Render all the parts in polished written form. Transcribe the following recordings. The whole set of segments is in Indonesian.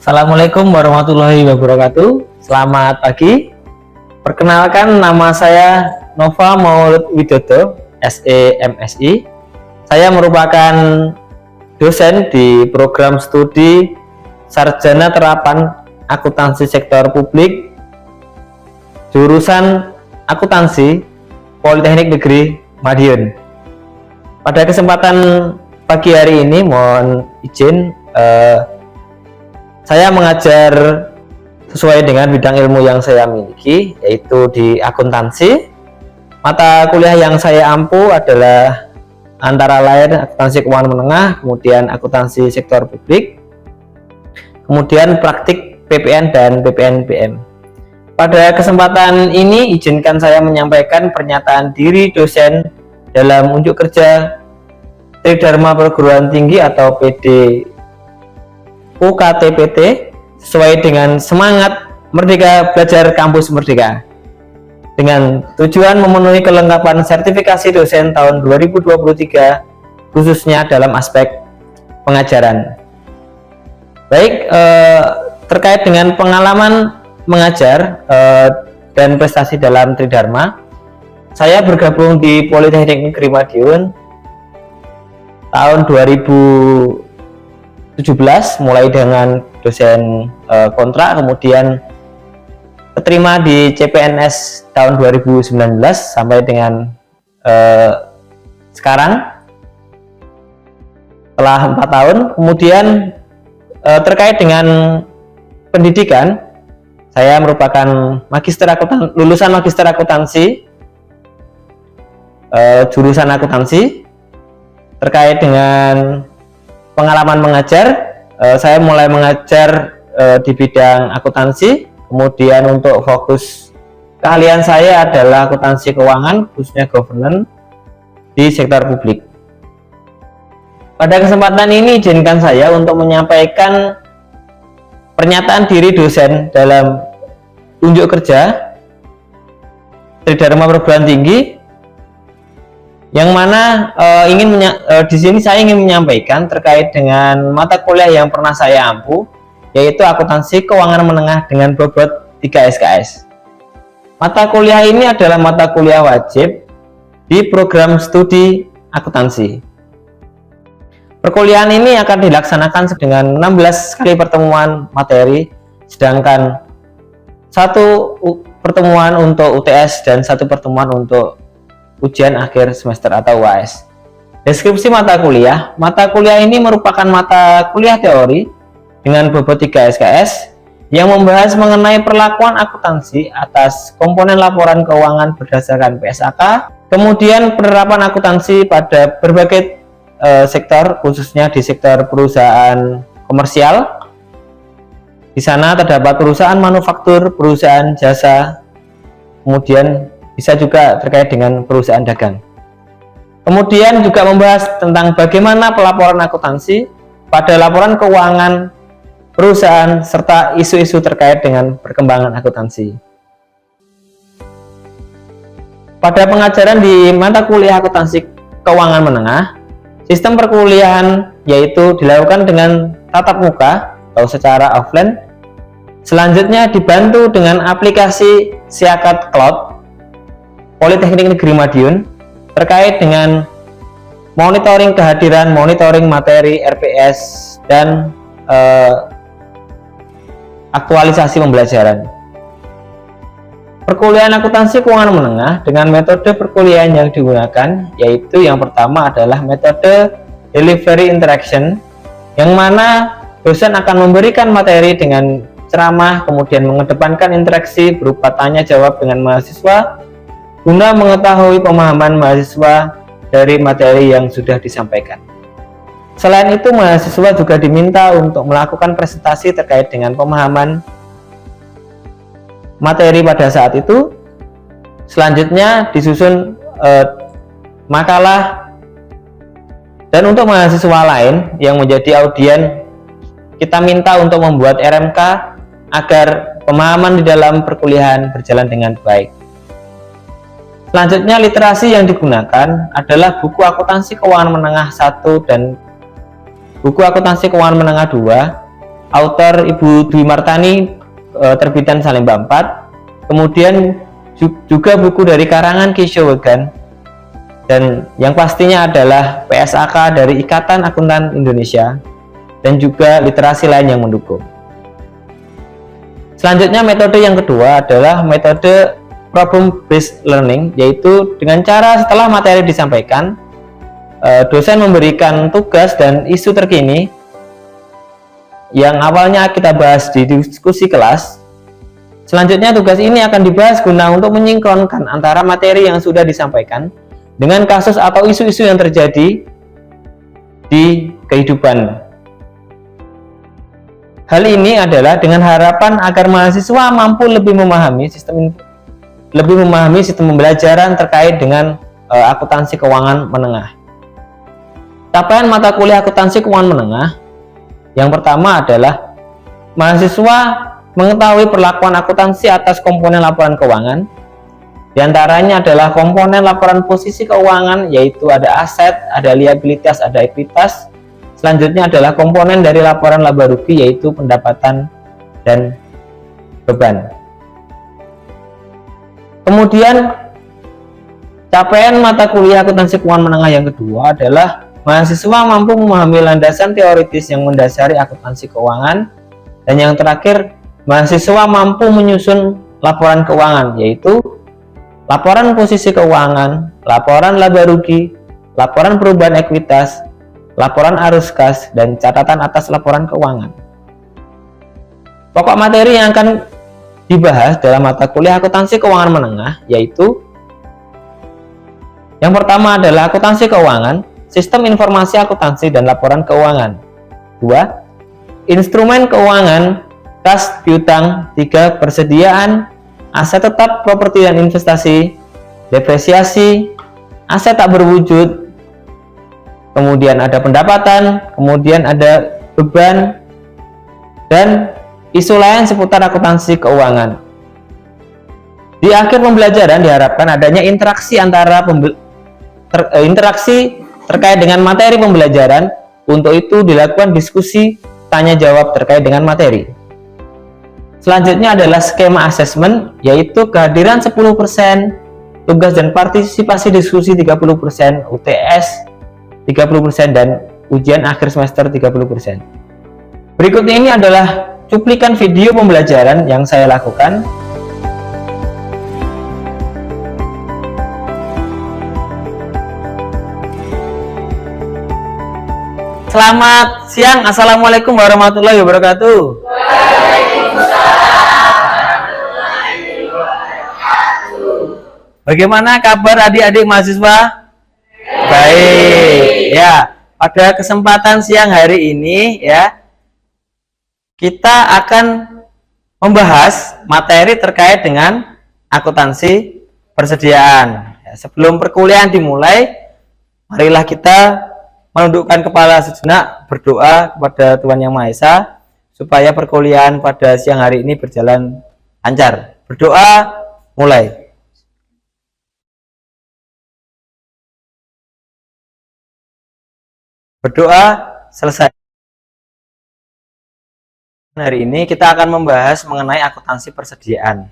Assalamualaikum warahmatullahi wabarakatuh. Selamat pagi. Perkenalkan, nama saya Nova Maulud Widodo, SE MSI. Saya merupakan dosen di program studi Sarjana Terapan Akuntansi Sektor Publik, jurusan Akuntansi Politeknik Negeri Madiun. Pada kesempatan pagi hari ini mohon izin saya mengajar sesuai dengan bidang ilmu yang saya miliki, yaitu di akuntansi. Mata kuliah yang saya ampu adalah antara lain akuntansi keuangan menengah, kemudian akuntansi sektor publik, kemudian praktik PPN dan PPNBM. Pada kesempatan ini izinkan saya menyampaikan pernyataan diri dosen dalam unjuk kerja Tridharma Perguruan Tinggi atau PD UKTPT sesuai dengan semangat Merdeka Belajar Kampus Merdeka, dengan tujuan memenuhi kelengkapan sertifikasi dosen tahun 2023 khususnya dalam aspek pengajaran. Baik, terkait dengan pengalaman mengajar dan prestasi dalam Tridharma, saya bergabung di Politeknik Negeri Madiun tahun 2017 mulai dengan dosen kontrak, kemudian keterima di CPNS tahun 2019 sampai dengan sekarang setelah 4 tahun. Kemudian terkait dengan pendidikan, saya merupakan lulusan magister akuntansi, jurusan akuntansi. Terkait dengan pengalaman mengajar, saya mulai mengajar di bidang akuntansi, kemudian untuk fokus keahlian saya adalah akuntansi keuangan, khususnya governance di sektor publik. Pada kesempatan ini izinkan saya untuk menyampaikan pernyataan diri dosen dalam unjuk kerja Tridharma Perguruan Tinggi, yang mana di sini saya ingin menyampaikan terkait dengan mata kuliah yang pernah saya ampu, yaitu akuntansi keuangan menengah dengan bobot 3 SKS. Mata kuliah ini adalah mata kuliah wajib di program studi akuntansi. Perkuliahan ini akan dilaksanakan dengan 16 kali pertemuan materi, sedangkan satu pertemuan untuk UTS dan satu pertemuan untuk ujian akhir semester atau UAS. Deskripsi mata kuliah ini merupakan mata kuliah teori dengan bobot 3 SKS yang membahas mengenai perlakuan akuntansi atas komponen laporan keuangan berdasarkan PSAK, kemudian penerapan akuntansi pada berbagai sektor, khususnya di sektor perusahaan komersial. Di sana terdapat perusahaan manufaktur, perusahaan jasa, kemudian bisa juga terkait dengan perusahaan dagang. Kemudian juga membahas tentang bagaimana pelaporan akuntansi pada laporan keuangan perusahaan serta isu-isu terkait dengan perkembangan akuntansi. Pada pengajaran di mata kuliah akuntansi keuangan menengah, sistem perkuliahan yaitu dilakukan dengan tatap muka atau secara offline. Selanjutnya dibantu dengan aplikasi Siakat Cloud Politeknik Negeri Madiun terkait dengan monitoring kehadiran, monitoring materi RPS, dan aktualisasi pembelajaran. Perkuliahan akuntansi keuangan menengah dengan metode perkuliahan yang digunakan, yaitu yang pertama adalah metode delivery interaction, yang mana dosen akan memberikan materi dengan ceramah, kemudian mengedepankan interaksi berupa tanya jawab dengan mahasiswa guna mengetahui pemahaman mahasiswa dari materi yang sudah disampaikan. Selain itu, mahasiswa juga diminta untuk melakukan presentasi terkait dengan pemahaman materi pada saat itu. Selanjutnya disusun makalah, dan untuk mahasiswa lain yang menjadi audien, kita minta untuk membuat RMK agar pemahaman di dalam perkuliahan berjalan dengan baik. Selanjutnya, literasi yang digunakan adalah buku akuntansi keuangan menengah 1 dan buku akuntansi keuangan menengah 2 author Ibu Dwi Martani, terbitan Salemba 4. Kemudian juga buku dari karangan Keisha Wegan, dan yang pastinya adalah PSAK dari Ikatan Akuntan Indonesia, dan juga literasi lain yang mendukung. Selanjutnya metode yang kedua adalah metode problem based learning, yaitu dengan cara setelah materi disampaikan, dosen memberikan tugas dan isu terkini yang awalnya kita bahas di diskusi kelas. Selanjutnya tugas ini akan dibahas guna untuk menyinkronkan antara materi yang sudah disampaikan dengan kasus atau isu-isu yang terjadi di kehidupan. Hal ini adalah dengan harapan agar mahasiswa mampu lebih memahami sistem pembelajaran terkait dengan akuntansi keuangan menengah. Capaian mata kuliah akuntansi keuangan menengah yang pertama adalah mahasiswa mengetahui perlakuan akuntansi atas komponen laporan keuangan. Di antaranya adalah komponen laporan posisi keuangan, yaitu ada aset, ada liabilitas, ada ekuitas. Selanjutnya adalah komponen dari laporan laba rugi, yaitu pendapatan dan beban. Kemudian capaian mata kuliah akuntansi keuangan menengah yang kedua adalah mahasiswa mampu memahami landasan teoritis yang mendasari akuntansi keuangan. Dan yang terakhir, mahasiswa mampu menyusun laporan keuangan, yaitu laporan posisi keuangan, laporan laba rugi, laporan perubahan ekuitas, laporan arus kas, dan catatan atas laporan keuangan. Pokok materi yang akan dibahas dalam mata kuliah akuntansi keuangan menengah yaitu yang pertama adalah akuntansi keuangan, sistem informasi akuntansi dan laporan keuangan. 2. Instrumen keuangan, kas piutang. 3. Persediaan aset tetap, properti dan investasi, depresiasi, aset tak berwujud, kemudian ada pendapatan, kemudian ada beban, dan isu lain seputar akuntansi keuangan. Di akhir pembelajaran diharapkan adanya interaksi interaksi terkait dengan materi pembelajaran. Untuk itu dilakukan diskusi tanya jawab terkait dengan materi. Selanjutnya adalah skema asesmen, yaitu kehadiran 10%, tugas dan partisipasi diskusi 30%, UTS 30%, dan ujian akhir semester 30%. Berikutnya ini adalah cuplikan video pembelajaran yang saya lakukan. Selamat siang, Assalamualaikum warahmatullahi wabarakatuh. Bagaimana kabar adik-adik mahasiswa? Baik. Ya, pada kesempatan siang hari ini ya, kita akan membahas materi terkait dengan akuntansi persediaan. Ya, sebelum perkuliahan dimulai, marilah kita menundukkan kepala sejenak, berdoa kepada Tuhan Yang Maha Esa supaya perkuliahan pada siang hari ini berjalan lancar. Berdoa, mulai. Berdoa, selesai. Hari ini kita akan membahas mengenai akuntansi persediaan.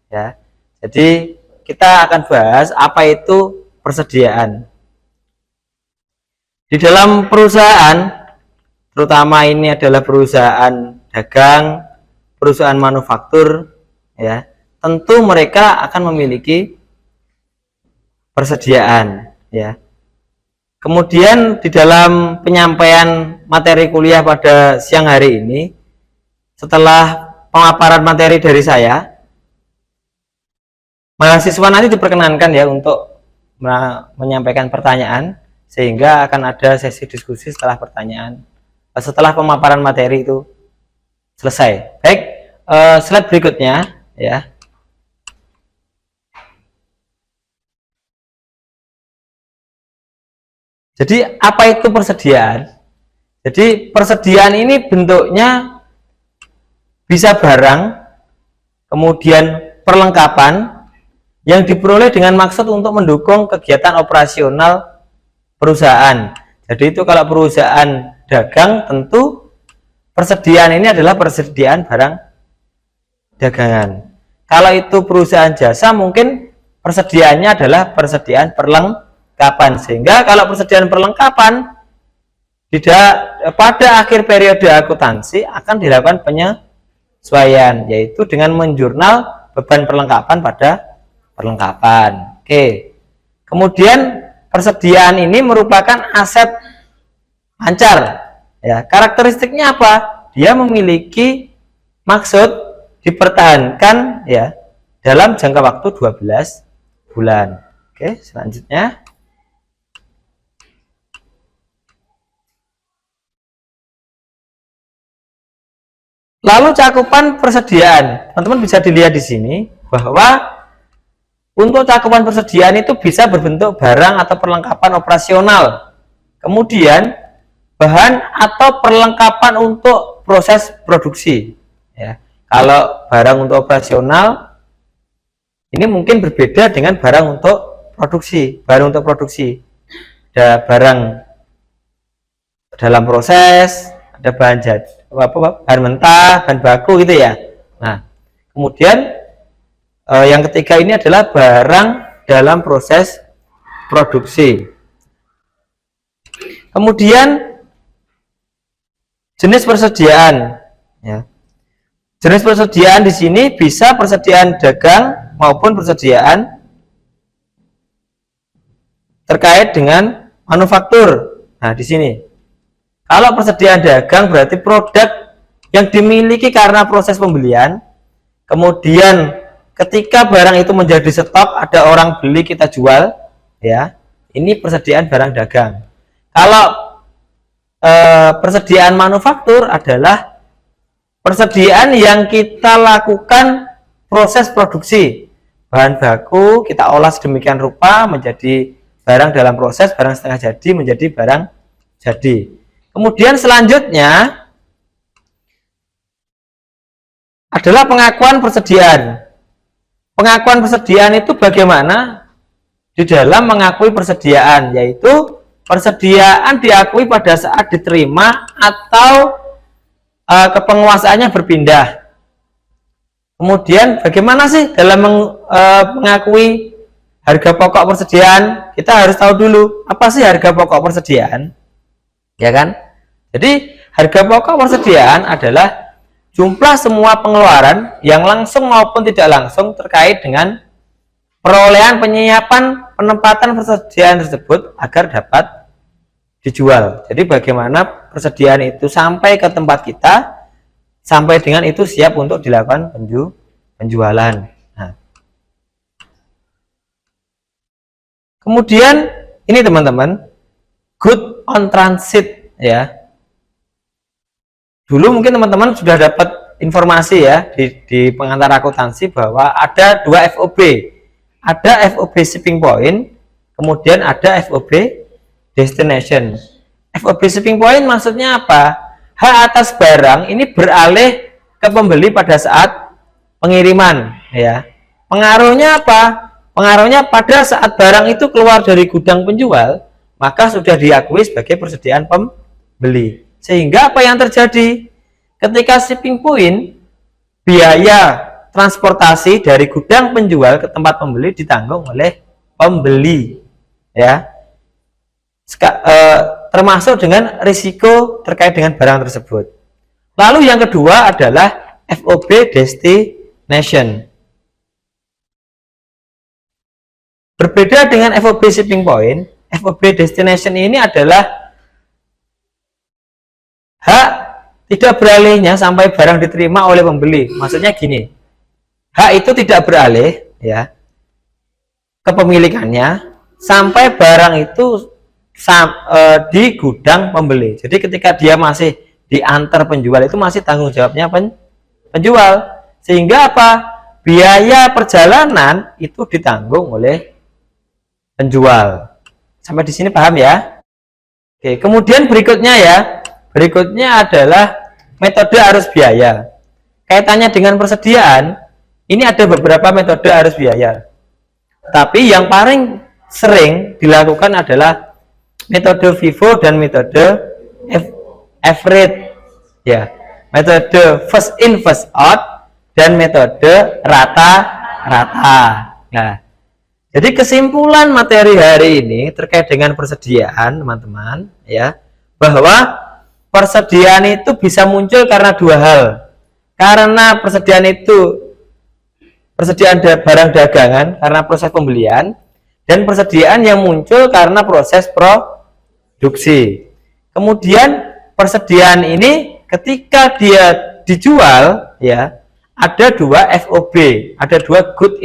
Ya, jadi kita akan bahas apa itu persediaan. Di dalam perusahaan, terutama ini adalah perusahaan dagang, perusahaan manufaktur, ya, tentu mereka akan memiliki persediaan, ya. Kemudian di dalam penyampaian materi kuliah pada siang hari ini, setelah pemaparan materi dari saya, mahasiswa nanti diperkenankan ya untuk menyampaikan pertanyaan, sehingga akan ada sesi diskusi setelah setelah pemaparan materi itu selesai. Baik, slide berikutnya ya. Jadi apa itu persediaan? Jadi persediaan ini bentuknya bisa barang, kemudian perlengkapan yang diperoleh dengan maksud untuk mendukung kegiatan operasional perusahaan. Jadi itu kalau perusahaan dagang tentu persediaan ini adalah persediaan barang dagangan. Kalau itu perusahaan jasa, mungkin persediaannya adalah persediaan perlengkapan. Sehingga kalau persediaan perlengkapan tidak pada akhir periode akuntansi akan dilakukan penyesuaian, yaitu dengan menjurnal beban perlengkapan pada perlengkapan. Oke. Kemudian persediaan ini merupakan aset lancar. Ya, karakteristiknya apa? Dia memiliki maksud dipertahankan ya dalam jangka waktu 12 bulan. Oke, selanjutnya. Lalu cakupan persediaan. Teman-teman bisa dilihat di sini bahwa untuk cakupan persediaan itu bisa berbentuk barang atau perlengkapan operasional. Kemudian bahan atau perlengkapan untuk proses produksi. Ya. Kalau barang untuk operasional ini mungkin berbeda dengan barang untuk produksi. Barang untuk produksi ada barang dalam proses, ada bahan jadi bahan mentah, bahan baku gitu ya. Nah, kemudian yang ketiga ini adalah barang dalam proses produksi. Kemudian jenis persediaan ya. Jenis persediaan di sini bisa persediaan dagang maupun persediaan terkait dengan manufaktur. Nah, di sini kalau persediaan dagang berarti produk yang dimiliki karena proses pembelian, kemudian ketika barang itu menjadi stok, ada orang beli, kita jual, ya. Ini persediaan barang dagang. Kalau persediaan manufaktur adalah persediaan yang kita lakukan proses produksi. Bahan baku kita olah sedemikian rupa menjadi barang dalam proses, barang setengah jadi menjadi barang jadi. Kemudian selanjutnya adalah pengakuan persediaan. Pengakuan persediaan itu bagaimana? Di dalam mengakui persediaan, yaitu persediaan diakui pada saat diterima atau kepenguasaannya berpindah. Kemudian bagaimana sih dalam mengakui harga pokok persediaan? Kita harus tahu dulu apa sih harga pokok persediaan, ya kan? Jadi harga pokok persediaan adalah jumlah semua pengeluaran yang langsung maupun tidak langsung terkait dengan perolehan, penyiapan, penempatan persediaan tersebut agar dapat dijual. Jadi bagaimana persediaan itu sampai ke tempat kita, sampai dengan itu siap untuk dilakukan penjualan. Nah, kemudian ini teman-teman, good on transit ya. Dulu mungkin teman-teman sudah dapat informasi ya di pengantar akuntansi bahwa ada dua FOB. Ada FOB shipping point, kemudian ada FOB destination. FOB shipping point maksudnya apa? Hak atas barang ini beralih ke pembeli pada saat pengiriman ya. Pengaruhnya apa? Pengaruhnya pada saat barang itu keluar dari gudang penjual, maka sudah diakui sebagai persediaan pembeli. Sehingga apa yang terjadi? Ketika shipping point, biaya transportasi dari gudang penjual ke tempat pembeli ditanggung oleh pembeli ya. Termasuk dengan risiko terkait dengan barang tersebut. Lalu yang kedua adalah FOB destination. Berbeda dengan FOB shipping point, FOB destination ini adalah hak tidak beralihnya sampai barang diterima oleh pembeli. Maksudnya gini, hak itu tidak beralih ya kepemilikannya sampai barang itu di gudang pembeli. Jadi ketika dia masih diantar penjual itu masih tanggung jawabnya penjual. Sehingga apa? Biaya perjalanan itu ditanggung oleh penjual. Sampai di sini paham ya? Oke, kemudian berikutnya ya. Berikutnya adalah metode arus biaya. Kaitannya dengan persediaan, ini ada beberapa metode arus biaya. Tapi yang paling sering dilakukan adalah metode FIFO dan metode average ya. metode first in first out dan metode rata-rata. Nah, jadi kesimpulan materi hari ini terkait dengan persediaan, teman-teman, ya, bahwa persediaan itu bisa muncul karena dua hal. Karena persediaan itu persediaan barang dagangan karena proses pembelian, dan persediaan yang muncul karena proses produksi. Kemudian persediaan ini ketika dia dijual, ya, ada dua FOB, ada dua good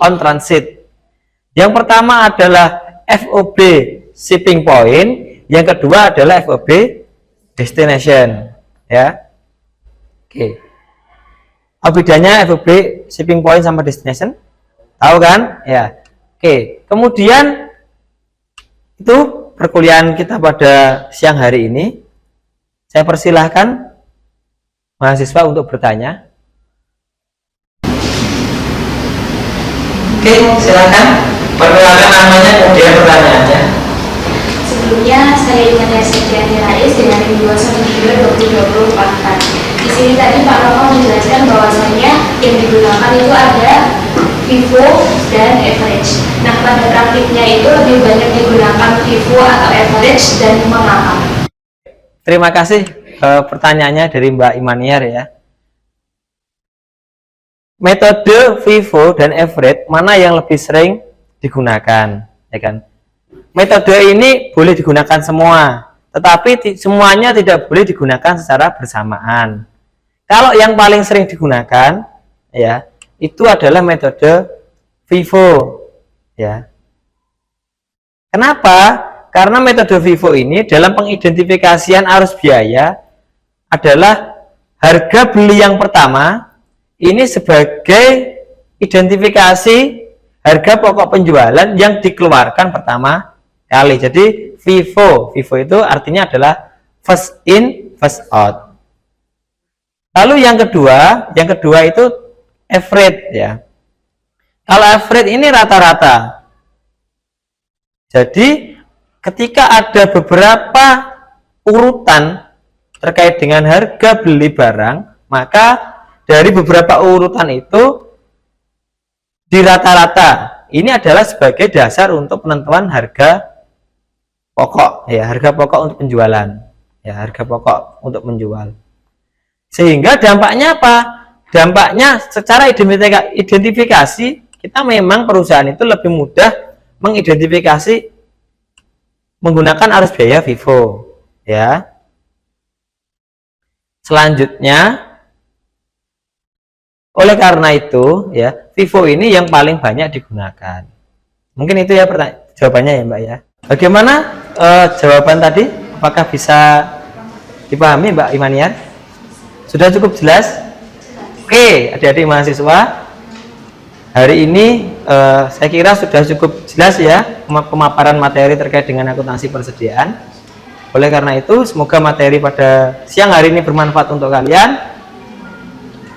on transit. Yang pertama adalah FOB shipping point, yang kedua adalah FOB destination, ya. Oke. Apa bedanya FOB shipping point sama destination? Tahu kan? Ya. Oke. Kemudian itu perkuliahan kita pada siang hari ini. Saya persilahkan mahasiswa untuk bertanya. Oke, silakan. Perkenalkan namanya, kemudian pertanyaannya. Sebelumnya, saya Iman Septiani Rais dengan NIM 219/2024. Di sini tadi Pak Romo menjelaskan bahwasannya yang digunakan itu ada Vivo dan average. Nah, pada praktiknya itu lebih banyak digunakan Vivo atau average dan mengapa? Terima kasih pertanyaannya dari Mbak Imaniar, ya. Metode Vivo dan average mana yang lebih sering digunakan, ya kan? Metode ini boleh digunakan semua, tetapi semuanya tidak boleh digunakan secara bersamaan. Kalau yang paling sering digunakan, ya, itu adalah metode Vivo, ya. Kenapa? Karena metode Vivo ini dalam pengidentifikasian arus biaya adalah harga beli yang pertama ini sebagai identifikasi harga pokok penjualan yang dikeluarkan pertama kali. Jadi Vivo itu artinya adalah first in first out. Lalu yang kedua itu average, ya. Kalau average ini rata-rata. Jadi ketika ada beberapa urutan terkait dengan harga beli barang, maka dari beberapa urutan itu di rata-rata. Ini adalah sebagai dasar untuk penentuan harga pokok, ya, harga pokok untuk penjualan, ya, harga pokok untuk menjual. Sehingga dampaknya apa? Dampaknya secara identifikasi kita memang perusahaan itu lebih mudah mengidentifikasi menggunakan arus biaya Vivo, ya. Selanjutnya, oleh karena itu, ya, Vivo ini yang paling banyak digunakan. Mungkin itu ya jawabannya, ya Mbak, ya. Bagaimana jawaban tadi? Apakah bisa dipahami, Mbak Imaniar? Sudah cukup jelas? Oke, adik-adik mahasiswa, hari ini saya kira sudah cukup jelas, ya, pemaparan materi terkait dengan akuntansi persediaan. Oleh karena itu, semoga materi pada siang hari ini bermanfaat untuk kalian.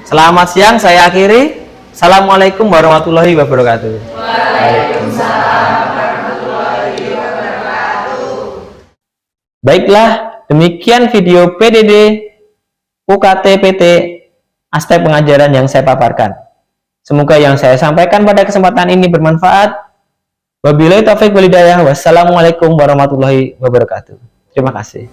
Selamat siang, saya akhiri. Assalamualaikum warahmatullahi wabarakatuh. Waalaikumsalam warahmatullahi wabarakatuh. Baiklah, demikian video PDD UKT PT aspek pengajaran yang saya paparkan. Semoga yang saya sampaikan pada kesempatan ini bermanfaat. Wabillahi taufiq wal hidayah. Wassalamualaikum warahmatullahi wabarakatuh. Terima kasih.